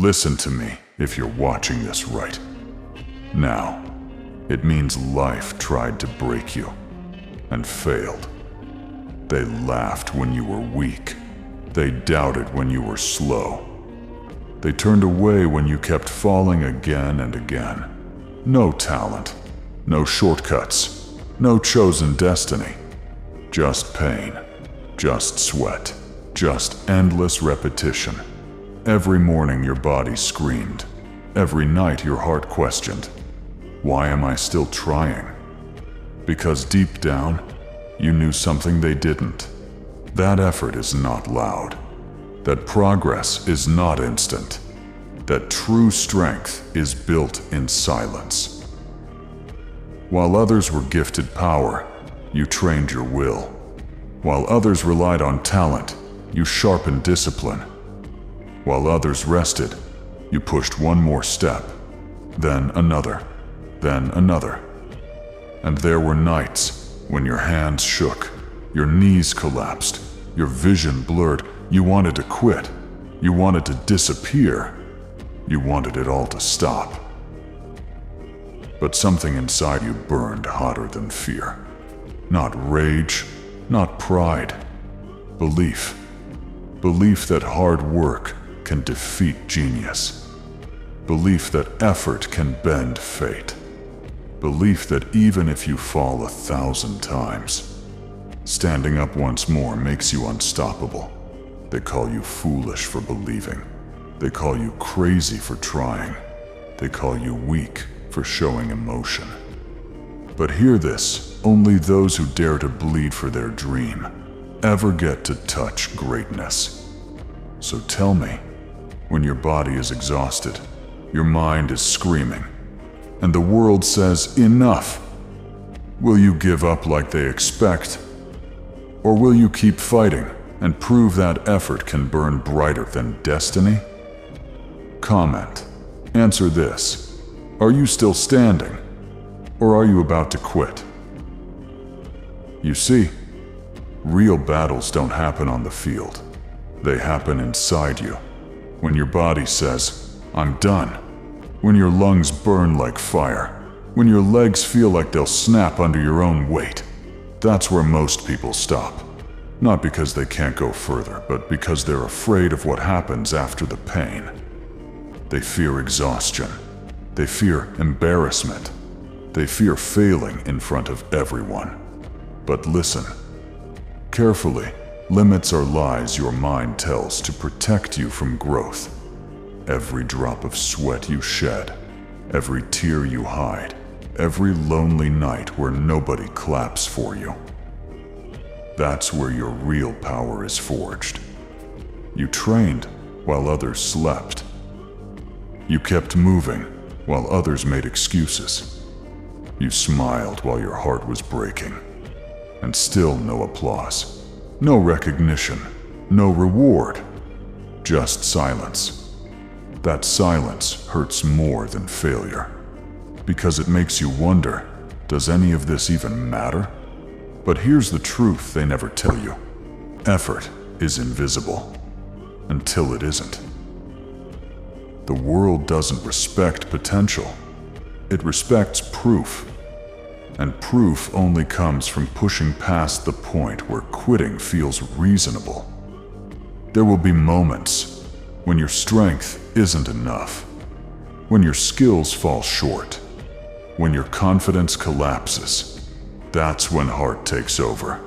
Listen to me if you're watching this right now. It means life tried to break you and failed. They laughed when you were weak. They doubted when you were slow. They turned away when you kept falling again and again. No talent, no shortcuts, no chosen destiny. Just pain, just sweat, just endless repetition. Every morning your body screamed. Every night your heart questioned, why am I still trying? Because deep down, you knew something they didn't. That effort is not loud. That progress is not instant. That true strength is built in silence. While others were gifted power, you trained your will. While others relied on talent, you sharpened discipline. While others rested, you pushed one more step, then another, then another. And there were nights when your hands shook, your knees collapsed, your vision blurred. You wanted to quit. You wanted to disappear. You wanted it all to stop. But something inside you burned hotter than fear. Not rage, not pride. Belief. Belief that hard work can defeat genius. Belief that effort can bend fate. Belief that even if you fall 1,000 times, standing up once more makes you unstoppable. They call you foolish for believing. They call you crazy for trying. They call you weak for showing emotion. But hear this, only those who dare to bleed for their dream ever get to touch greatness. So tell me, when your body is exhausted, your mind is screaming, and the world says enough, will you give up like they expect? Or will you keep fighting and prove that effort can burn brighter than destiny? Comment. Answer this. Are you still standing? Or are you about to quit? You see, real battles don't happen on the field. They happen inside you. When your body says, I'm done. When your lungs burn like fire. When your legs feel like they'll snap under your own weight. That's where most people stop. Not because they can't go further, but because they're afraid of what happens after the pain. They fear exhaustion. They fear embarrassment. They fear failing in front of everyone. But listen carefully. Limits are lies your mind tells to protect you from growth. Every drop of sweat you shed, every tear you hide, every lonely night where nobody claps for you. That's where your real power is forged. You trained while others slept. You kept moving while others made excuses. You smiled while your heart was breaking. And still no applause, no recognition, no reward, just silence. That silence hurts more than failure, because it makes you wonder, does any of this even matter? But here's the truth they never tell you. Effort is invisible, until it isn't. The world doesn't respect potential. It respects proof. And proof only comes from pushing past the point where quitting feels reasonable. There will be moments when your strength isn't enough, when your skills fall short, when your confidence collapses. That's when heart takes over.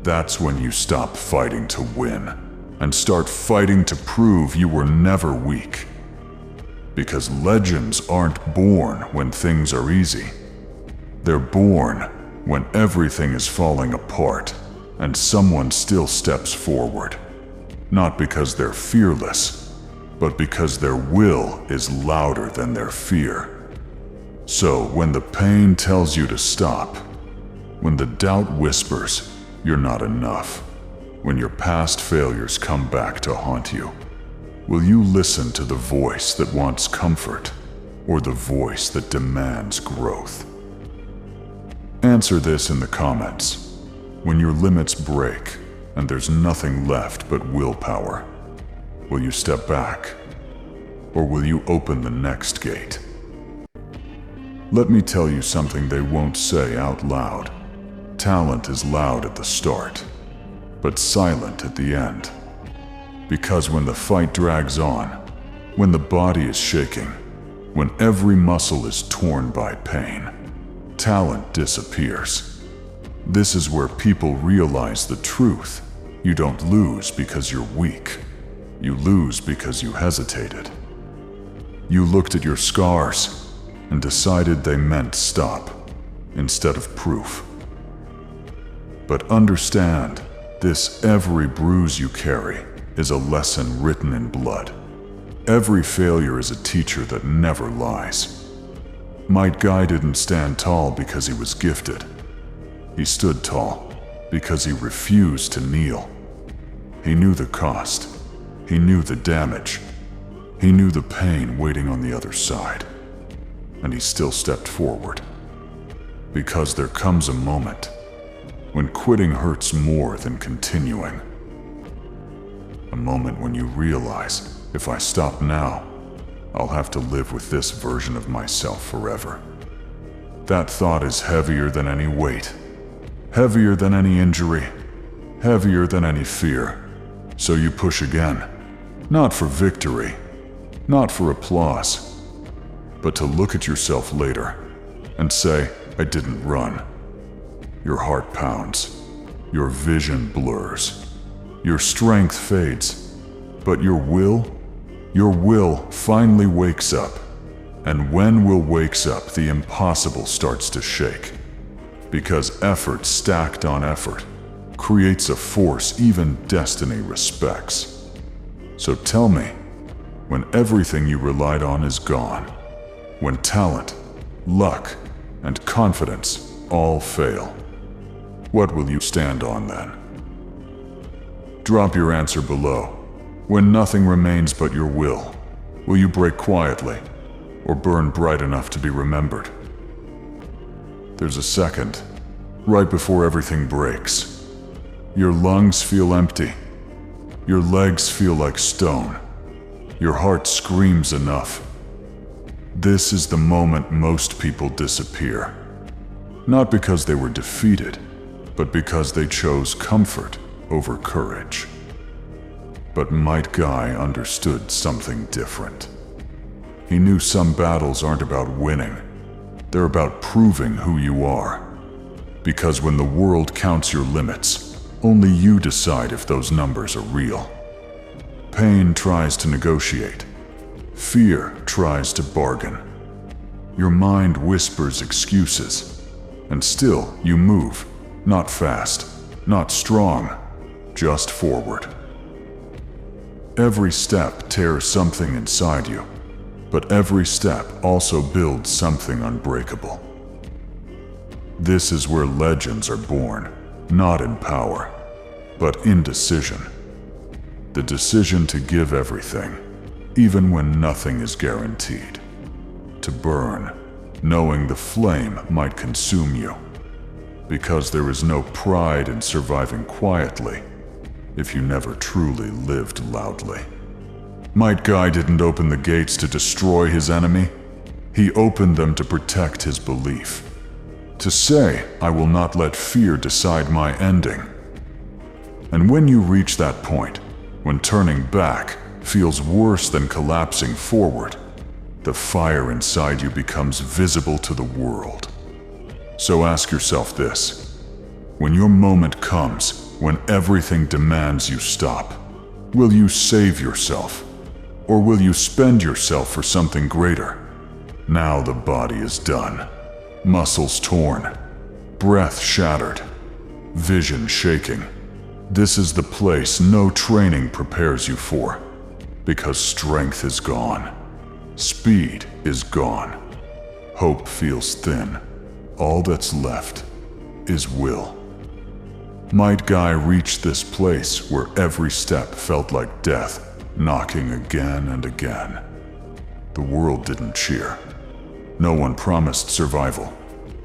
That's when you stop fighting to win and start fighting to prove you were never weak. Because legends aren't born when things are easy. They're born when everything is falling apart and someone still steps forward. Not because they're fearless, but because their will is louder than their fear. So when the pain tells you to stop, when the doubt whispers you're not enough, when your past failures come back to haunt you, will you listen to the voice that wants comfort or the voice that demands growth? Answer this in the comments. When your limits break and there's nothing left but willpower, will you step back? or will you open the next gate? Let me tell you something they won't say out loud. Talent is loud at the start, but silent at the end. Because when the fight drags on, when the body is shaking, when every muscle is torn by pain, talent disappears. This is where people realize the truth. You don't lose because you're weak. You lose because you hesitated. You looked at your scars and decided they meant stop instead of proof. But understand this: every bruise you carry is a lesson written in blood. Every failure is a teacher that never lies. Might Guy didn't stand tall because he was gifted. He stood tall because he refused to kneel. He knew the cost. He knew the damage. He knew the pain waiting on the other side. And he still stepped forward. Because there comes a moment when quitting hurts more than continuing. A moment when you realize, if I stop now, I'll have to live with this version of myself forever. That thought is heavier than any weight, heavier than any injury, heavier than any fear. So you push again, not for victory, not for applause, but to look at yourself later and say, I didn't run. Your heart pounds, your vision blurs, your strength fades, but your will finally wakes up. And when will wakes up, the impossible starts to shake. Because effort stacked on effort creates a force even destiny respects. So tell me, when everything you relied on is gone, when talent, luck, and confidence all fail, what will you stand on then? Drop your answer below. When nothing remains but your will you break quietly or burn bright enough to be remembered? There's a second, right before everything breaks. Your lungs feel empty. Your legs feel like stone. Your heart screams enough. This is the moment most people disappear. Not because they were defeated, but because they chose comfort over courage. But Might Guy understood something different. He knew some battles aren't about winning. They're about proving who you are. Because when the world counts your limits, only you decide if those numbers are real. Pain tries to negotiate. Fear tries to bargain. Your mind whispers excuses. And still you move. Not fast, not strong, just forward. Every step tears something inside you, but every step also builds something unbreakable. This is where legends are born, not in power, but in decision. The decision to give everything, even when nothing is guaranteed. To burn, knowing the flame might consume you. Because there is no pride in surviving quietly if you never truly lived loudly. Might Guy didn't open the gates to destroy his enemy. He opened them to protect his belief. To say, I will not let fear decide my ending. And when you reach that point, when turning back feels worse than collapsing forward, the fire inside you becomes visible to the world. So ask yourself this: when your moment comes, when everything demands you stop, will you save yourself? Or will you spend yourself for something greater? Now the body is done. Muscles torn. Breath shattered. Vision shaking. This is the place no training prepares you for. Because strength is gone. Speed is gone. Hope feels thin. All that's left is will. Might Guy reached this place where every step felt like death, knocking again and again. The world didn't cheer. No one promised survival,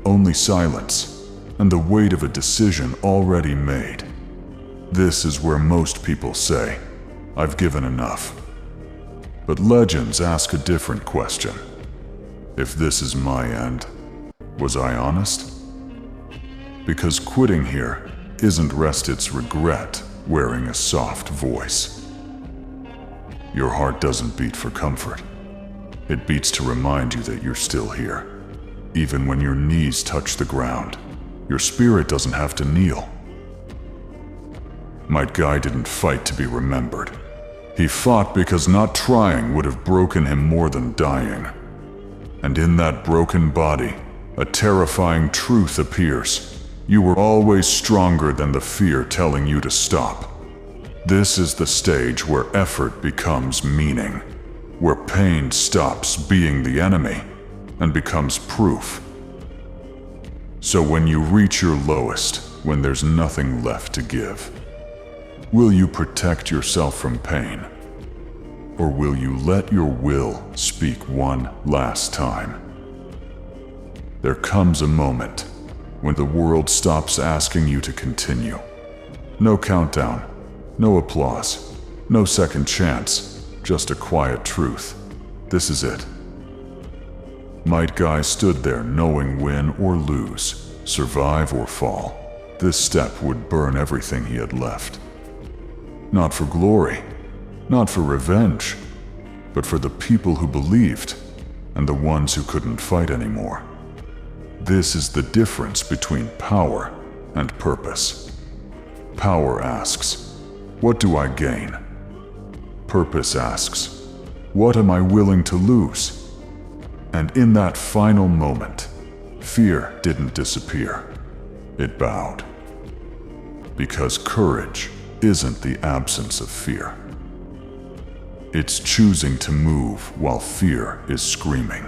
only silence, and the weight of a decision already made. This is where most people say, I've given enough. But legends ask a different question. If this is my end, was I honest? Because quitting here isn't rest, it's regret wearing a soft voice. Your heart doesn't beat for comfort. It beats to remind you that you're still here. Even when your knees touch the ground, your spirit doesn't have to kneel. Might Guy didn't fight to be remembered. He fought because not trying would have broken him more than dying. And in that broken body, a terrifying truth appears. You were always stronger than the fear telling you to stop. This is the stage where effort becomes meaning, where pain stops being the enemy and becomes proof. So when you reach your lowest, when there's nothing left to give, will you protect yourself from pain? Or will you let your will speak one last time? There comes a moment when the world stops asking you to continue. No countdown, no applause, no second chance, just a quiet truth. This is it. Might Guy stood there knowing win or lose, survive or fall, this step would burn everything he had left. Not for glory, not for revenge, but for the people who believed and the ones who couldn't fight anymore. This is the difference between power and purpose. Power asks, what do I gain? Purpose asks, what am I willing to lose? And in that final moment, fear didn't disappear. It bowed. Because courage isn't the absence of fear. It's choosing to move while fear is screaming.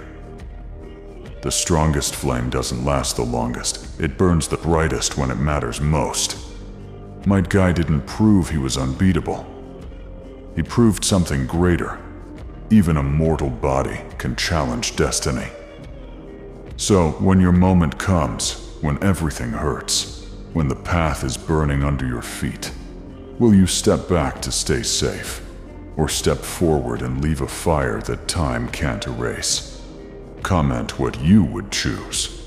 The strongest flame doesn't last the longest. It burns the brightest when it matters most. Might Guy didn't prove he was unbeatable. He proved something greater. Even a mortal body can challenge destiny. So, when your moment comes, when everything hurts, when the path is burning under your feet, will you step back to stay safe? Or step forward and leave a fire that time can't erase? Comment what you would choose.